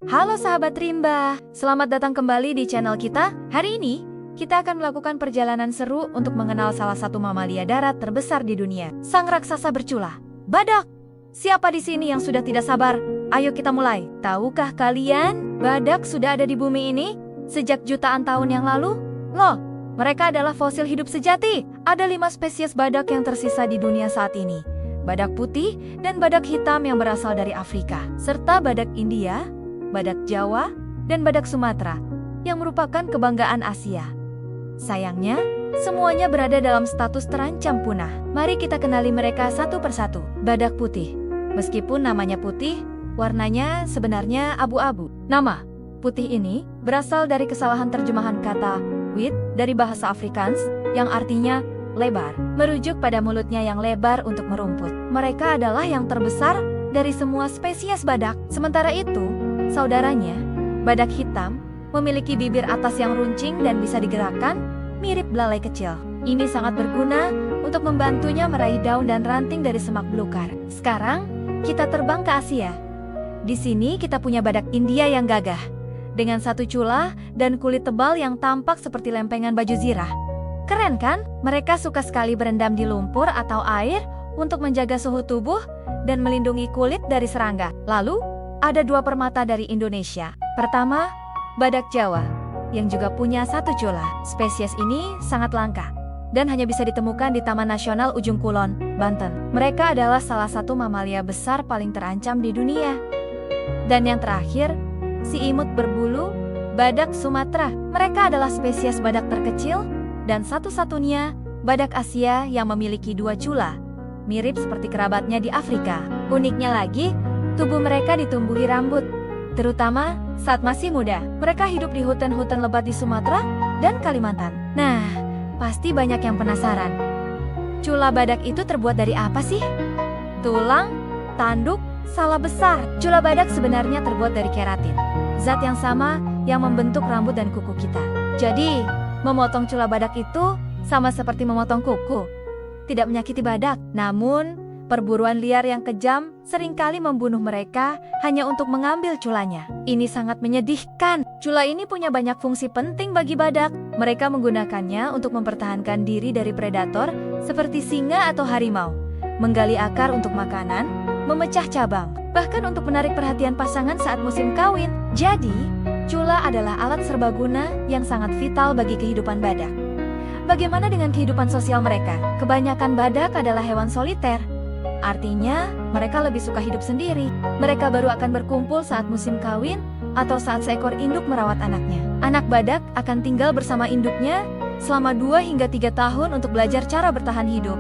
Halo sahabat rimba, selamat datang kembali di channel kita. Hari ini, kita akan melakukan perjalanan seru untuk mengenal salah satu mamalia darat terbesar di dunia. Sang raksasa bercula, badak. Siapa di sini yang sudah tidak sabar? Ayo kita mulai. Tahukah kalian, badak sudah ada di bumi ini sejak jutaan tahun yang lalu? Loh, mereka adalah fosil hidup sejati. Ada 5 spesies badak yang tersisa di dunia saat ini. Badak putih dan badak hitam yang berasal dari Afrika, serta badak India, badak Jawa, dan badak Sumatera, yang merupakan kebanggaan Asia. Sayangnya, semuanya berada dalam status terancam punah. Mari kita kenali mereka satu persatu. Badak putih. Meskipun namanya putih, warnanya sebenarnya abu-abu. Nama putih ini berasal dari kesalahan terjemahan kata wit dari bahasa Afrikaans yang artinya lebar, merujuk pada mulutnya yang lebar untuk merumput. Mereka adalah yang terbesar dari semua spesies badak. Sementara itu, saudaranya, badak hitam, memiliki bibir atas yang runcing dan bisa digerakkan, mirip belalai kecil. Ini sangat berguna untuk membantunya meraih daun dan ranting dari semak belukar. Sekarang, kita terbang ke Asia. Di sini kita punya badak India yang gagah, dengan satu cula dan kulit tebal yang tampak seperti lempengan baju zirah. Keren kan? Mereka suka sekali berendam di lumpur atau air untuk menjaga suhu tubuh dan melindungi kulit dari serangga. Lalu, ada 2 permata dari Indonesia. Pertama, badak Jawa, yang juga punya satu cula. Spesies ini sangat langka dan hanya bisa ditemukan di Taman Nasional Ujung Kulon, Banten. Mereka adalah salah satu mamalia besar paling terancam di dunia. Dan yang terakhir, si imut berbulu, badak Sumatera. Mereka adalah spesies badak terkecil dan satu-satunya badak Asia yang memiliki 2 cula, mirip seperti kerabatnya di Afrika. Uniknya lagi, tubuh mereka ditumbuhi rambut, terutama saat masih muda. Mereka hidup di hutan-hutan lebat di Sumatera dan Kalimantan. Nah, pasti banyak yang penasaran. Cula badak itu terbuat dari apa sih? Tulang, tanduk, salah besar. Cula badak sebenarnya terbuat dari keratin, zat yang sama yang membentuk rambut dan kuku kita. Jadi, memotong cula badak itu sama seperti memotong kuku. Tidak menyakiti badak, namun perburuan liar yang kejam seringkali membunuh mereka hanya untuk mengambil culanya. Ini sangat menyedihkan. Cula ini punya banyak fungsi penting bagi badak. Mereka menggunakannya untuk mempertahankan diri dari predator seperti singa atau harimau, menggali akar untuk makanan, memecah cabang, bahkan untuk menarik perhatian pasangan saat musim kawin. Jadi, cula adalah alat serbaguna yang sangat vital bagi kehidupan badak. Bagaimana dengan kehidupan sosial mereka? Kebanyakan badak adalah hewan soliter. Artinya, mereka lebih suka hidup sendiri. Mereka baru akan berkumpul saat musim kawin atau saat seekor induk merawat anaknya. Anak badak akan tinggal bersama induknya selama 2 hingga 3 tahun untuk belajar cara bertahan hidup.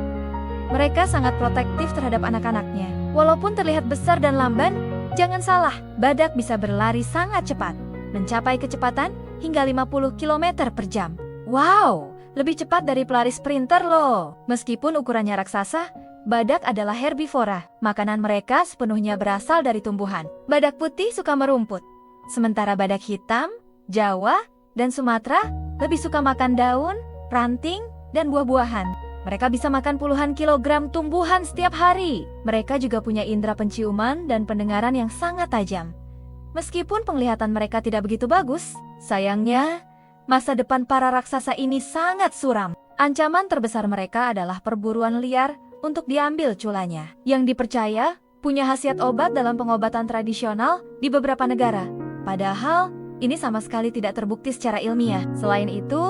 Mereka sangat protektif terhadap anak-anaknya. Walaupun terlihat besar dan lamban, jangan salah, badak bisa berlari sangat cepat, mencapai kecepatan hingga 50 km per jam. Wow, lebih cepat dari pelari sprinter loh. Meskipun ukurannya raksasa, badak adalah herbivora. Makanan mereka sepenuhnya berasal dari tumbuhan. Badak putih suka merumput, sementara badak hitam, Jawa, dan Sumatera lebih suka makan daun, ranting, dan buah-buahan. Mereka bisa makan puluhan kilogram tumbuhan setiap hari. Mereka juga punya indera penciuman dan pendengaran yang sangat tajam. Meskipun penglihatan mereka tidak begitu bagus, sayangnya, masa depan para raksasa ini sangat suram. Ancaman terbesar mereka adalah perburuan liar untuk diambil culanya, yang dipercaya punya khasiat obat dalam pengobatan tradisional di beberapa negara. Padahal, ini sama sekali tidak terbukti secara ilmiah. Selain itu,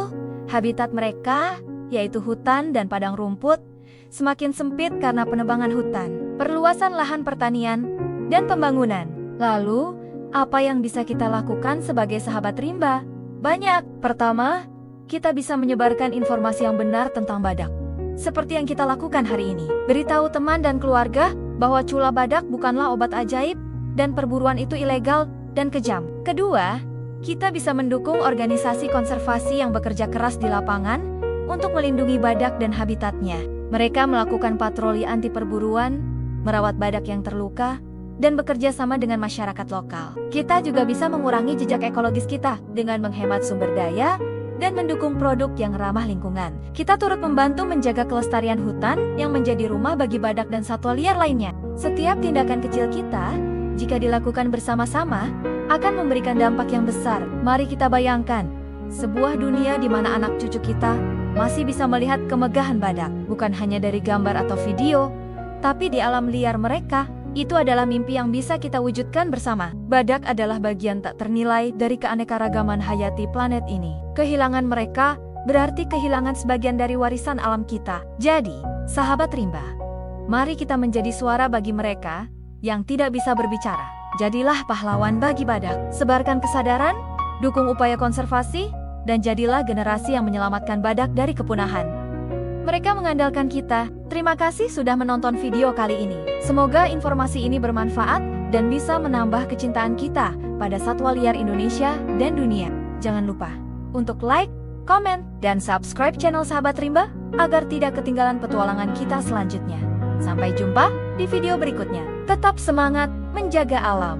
habitat mereka, yaitu hutan dan padang rumput, semakin sempit karena penebangan hutan, perluasan lahan pertanian, dan pembangunan. Lalu, apa yang bisa kita lakukan sebagai sahabat rimba? Banyak. Pertama, kita bisa menyebarkan informasi yang benar tentang badak. Seperti yang kita lakukan hari ini. Beritahu teman dan keluarga bahwa cula badak bukanlah obat ajaib dan perburuan itu ilegal dan kejam. Kedua, kita bisa mendukung organisasi konservasi yang bekerja keras di lapangan untuk melindungi badak dan habitatnya. Mereka melakukan patroli anti perburuan, merawat badak yang terluka, dan bekerja sama dengan masyarakat lokal. Kita juga bisa mengurangi jejak ekologis kita dengan menghemat sumber daya dan mendukung produk yang ramah lingkungan. Kita turut membantu menjaga kelestarian hutan yang menjadi rumah bagi badak dan satwa liar lainnya. Setiap tindakan kecil kita, jika dilakukan bersama-sama, akan memberikan dampak yang besar. Mari kita bayangkan, sebuah dunia di mana anak cucu kita masih bisa melihat kemegahan badak, bukan hanya dari gambar atau video, tapi di alam liar mereka. Itu adalah mimpi yang bisa kita wujudkan bersama. Badak adalah bagian tak ternilai dari keanekaragaman hayati planet ini. Kehilangan mereka berarti kehilangan sebagian dari warisan alam kita. Jadi, sahabat rimba, mari kita menjadi suara bagi mereka yang tidak bisa berbicara. Jadilah pahlawan bagi badak. Sebarkan kesadaran, dukung upaya konservasi, dan jadilah generasi yang menyelamatkan badak dari kepunahan. Mereka mengandalkan kita. Terima kasih sudah menonton video kali ini. Semoga informasi ini bermanfaat dan bisa menambah kecintaan kita pada satwa liar Indonesia dan dunia. Jangan lupa untuk like, komen, dan subscribe channel Sahabat Rimba agar tidak ketinggalan petualangan kita selanjutnya. Sampai jumpa di video berikutnya. Tetap semangat menjaga alam.